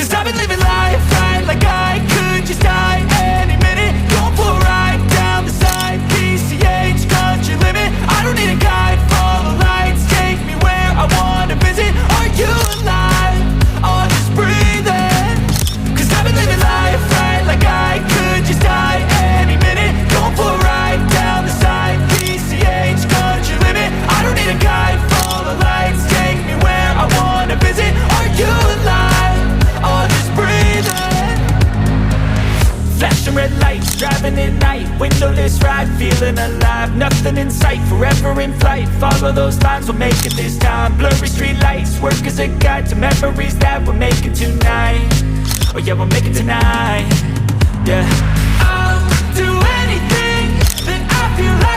Cause I've been living life right like I could just die any minute. Going for a ride down the side, PCH, country limit. I don't need a guide, follow lights, take me where I wanna visit. Are you alive? Or just breathing? Cause I've been living life right like I could just die any minute. Going for a ride down the side, PCH, country limit. I don't need a guide, follow lights, take me where I wanna visit. Are you alive? Or just breathing? Flashing red lights, driving at night, windowless ride, feeling alive. Nothing in sight, forever in flight. Follow those lines, we'll make it this time. Blurry street lights, work as a guide to memories that we're making tonight. Oh yeah, we'll make it tonight. Yeah, I'll do anything that I feel like